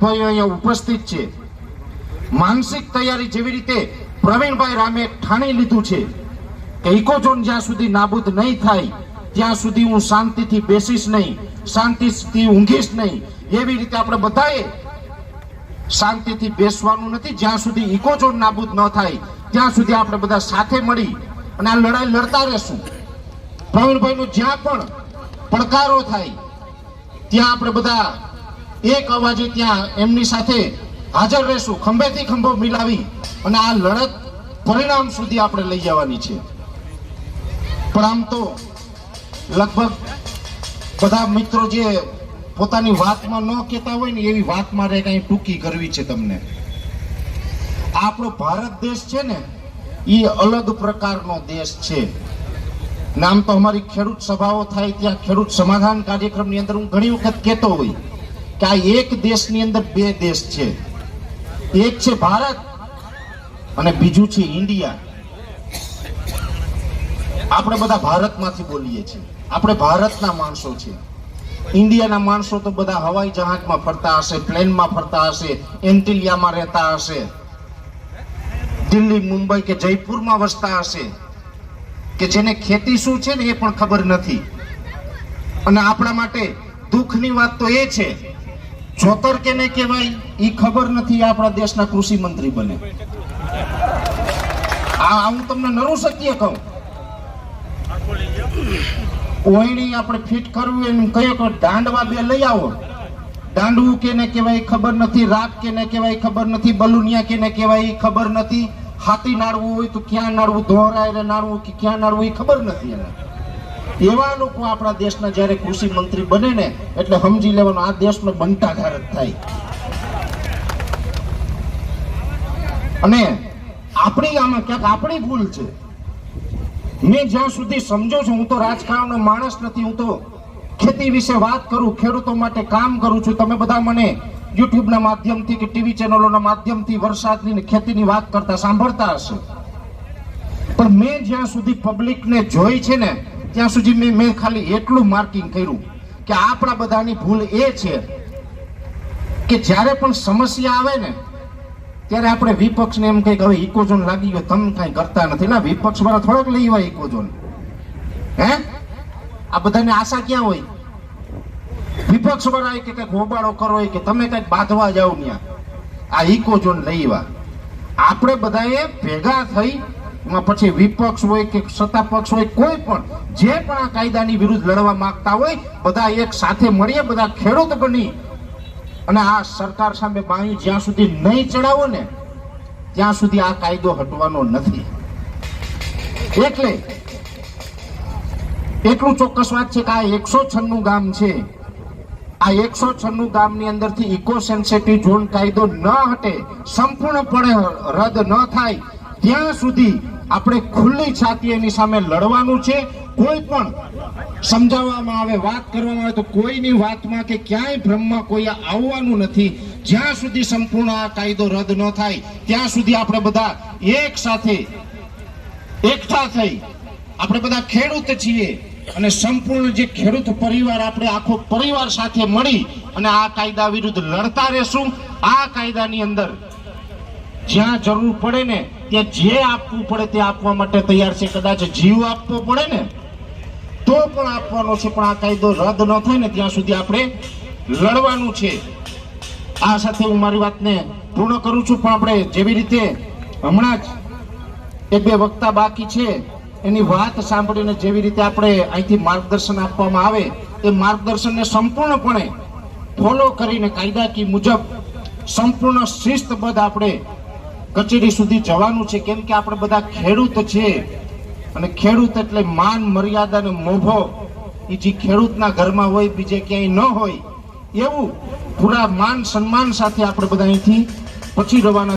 ભાઈઓ અહીંયા ઉપસ્થિત છે, માનસિક તૈયારી જેવી રીતે પ્રવીણભાઈ રામે ઠાણી લીધું છે કે ઇકોઝોન જ્યાં સુધી નાબૂદ નહીં થાય ત્યાં સુધી હું શાંતિથી બેસીશ નહીં, શાંતિથી ઊંઘીશ નહીં. એવી રીતે આપણે બધાએ શાંતિથી બેસવાનું નથી. જ્યાં સુધી ઇકોઝોન નાબૂદ ન થાય ત્યાં સુધી આપણે બધા સાથે મળી અને આ લડાઈ લડતા રહેશું. પ્રવીણભાઈનો જ્યાં પણ પડકારો થાય ત્યાં આપણે બધા એક અવાજે ત્યાં એમની સાથે હાજર રહેશું, ખંભેથી ખંભો મિલાવી અને આ લડત પરિણામ સુધી આપણે લઈ જવાની છે. પણ આમ તો લગભગ બધા મિત્રો જે પોતાની વાતમાં ન કહેતા હોય ને એવી વાત મારે કઈ ટૂંકી કરવી છે તમને. આપણો ભારત દેશ છે ને એ અલગ પ્રકારનો દેશ છે. નામ તો અમારી ખેડૂત સભાઓ થાય ત્યાં ખેડૂત સમાધાન કાર્યક્રમની અંદર હું ઘણી વખત કહેતો હોય કે આ એક દેશની અંદર બે દેશ છે. એક છે ભારત અને બીજું છે ઇન્ડિયા. આપણે બધા ભારતમાંથી બોલીએ છીએ, આપણે ભારતના માણસો છીએ. ઇન્ડિયાના માણસો તો બધા હવાઈ જહાજમાં ફરતા હશે, પ્લેનમાં ફરતા હશે, એન્ટિલિયામાં રહેતા હશે, દિલ્હી, મુંબઈ કે જયપુરમાં વસતા હશે, કે જેને ખેતી શું છે ને એ પણ ખબર નથી. અને આપણા માટે દુઃખની વાત તો એ છે, જોતર કેને કહેવાય એ ખબર નથી, આપણા દેશના કૃષિ મંત્રી બને. આ હું તમને નરું સત્ય કહું. ઓયણી આપણે ફિટ કરવું એમ કયો કે દાંડવા બે લઈ આવો, દાંડવું કેને કહેવાય ખબર નથી, રાગ કેને કહેવાય ખબર નથી, બલુનિયા કેને કહેવાય ખબર નથી, હાથી નાડવું હોય તો ક્યાં નાડવું, ધોરાય નાડવું કે ક્યાં નાડવું એ ખબર નથી એને. એવા લોકો આપણા દેશના જ્યારે કૃષિ મંત્રી બને ને એટલે સમજી લેવાનું આ દેશનો બંટાઘાર જ થાય. અને આપણી આમાં ક્યાંક આપણી ભૂલ છે. મેં જ્યાં સુધી સમજો છું, હું તો રાજકારણનો માણસ નથી, હું તો ખેતી વિશે વાત કરું, ખેડૂતો માટે કામ કરું છું. તમે બધા મને યુટ્યુબના માધ્યમથી કે ટીવી ચેનલોના માધ્યમથી વરસાદની ને ખેતીની વાત કરતા સાંભળતા હશે. પણ મેં જ્યાં સુધી પબ્લિકને જોઈ છે ને ત્યાં સુધી મેં ખાલી એટલું માર્કિંગ કર્યું કે આપણા બધાની ભૂલ એ છે કે જ્યારે પણ સમસ્યા આવે ને ત્યારે આપણે વિપક્ષને એમ કહે કે હવે ઇકોઝોન લાગી ગયો, તમે કઈ કરતા નથી. ના, વિપક્ષ વાળા થોડોક લઈ હોય ઇકોઝોન. હે, આ બધાને આશા ક્યાં હોય? વિપક્ષ વાળા કે કઈક હોબાળો કરો કે તમે કઈક બાંધવા જાવ ત્યાં આ ઇકોઝોન લઈ આવ્યા. આપણે બધાએ ભેગા થઈ, પછી વિપક્ષ હોય કે સત્તા પક્ષ હોય, કોઈ પણ જે પણ આ કાયદાની વિરુદ્ધ લડવા માંગતા હોય બધા એક સાથે મળીએ, બધા ખેડૂત બની અને આ સરકાર સામે બાયું જ્યાં સુધી નહીં ચડાવો ને ત્યાં સુધી આ કાયદો હટવાનો નથી. એટલે એટલું ચોક્કસ વાત છે કે આ 196 ગામ છે, આ 196 ગામની અંદરથી ઇકો સેન્સિટિવ ઝોન કાયદો ન હટે, સંપૂર્ણપણે રદ ન થાય ત્યાં સુધી આપણે ખુલ્લી છાતી એની સામે લડવાનું છે. કોઈ પણ સમજાવવામાં આવે, વાત કરવામાં આવે તો કોઈની વાતમાં કે ક્યાંય ભ્રમમાં કોઈ આવવાનું નથી. જ્યાં સુધી સંપૂર્ણ આ કાયદો રદ ન થાય ત્યાં સુધી આપણે બધા એક સાથે એકઠા થઈ, આપણે બધા ખેડૂત છીએ અને સંપૂર્ણ જે ખેડૂત પરિવાર, આપણે આખો પરિવાર સાથે મળી અને આ કાયદા વિરુદ્ધ લડતા રહેશું. આ કાયદાની અંદર જ્યાં જરૂર પડે ને ત્યાં જે આપવું પડે તે આપવા માટે તૈયાર છે. કદાચ જીવ આપવો પડે ને તો પણ આપવાનો છે, પણ આ કાયદો રદ ન થાય ને ત્યાં સુધી આપણે લડવાનું છે. આ સાથે હું મારી વાતને પૂર્ણ કરું છું. પણ આપણે જેવી રીતે હમણાં જ એક બે વક્તા બાકી છે એની વાત સાંભળીને જેવી રીતે આપણે અહીંથી માર્ગદર્શન આપવામાં આવે એ માર્ગદર્શનને સંપૂર્ણપણે ફોલો કરીને કાયદાકીય મુજબ સંપૂર્ણ શિસ્તબદ્ધ આપણે કચેરી સુધી જવાનું છે. કેમ કે આપણે બધા ખેડૂત છે અને ખેડૂત એટલે માન, મર્યાદા અને મોભો એ જે ખેડૂતના ઘરમાં હોય બીજે ક્યાંય ન હોય એવું પૂરા માન સન્માન સાથે આપણે બધા અહીંથી પછી રવાના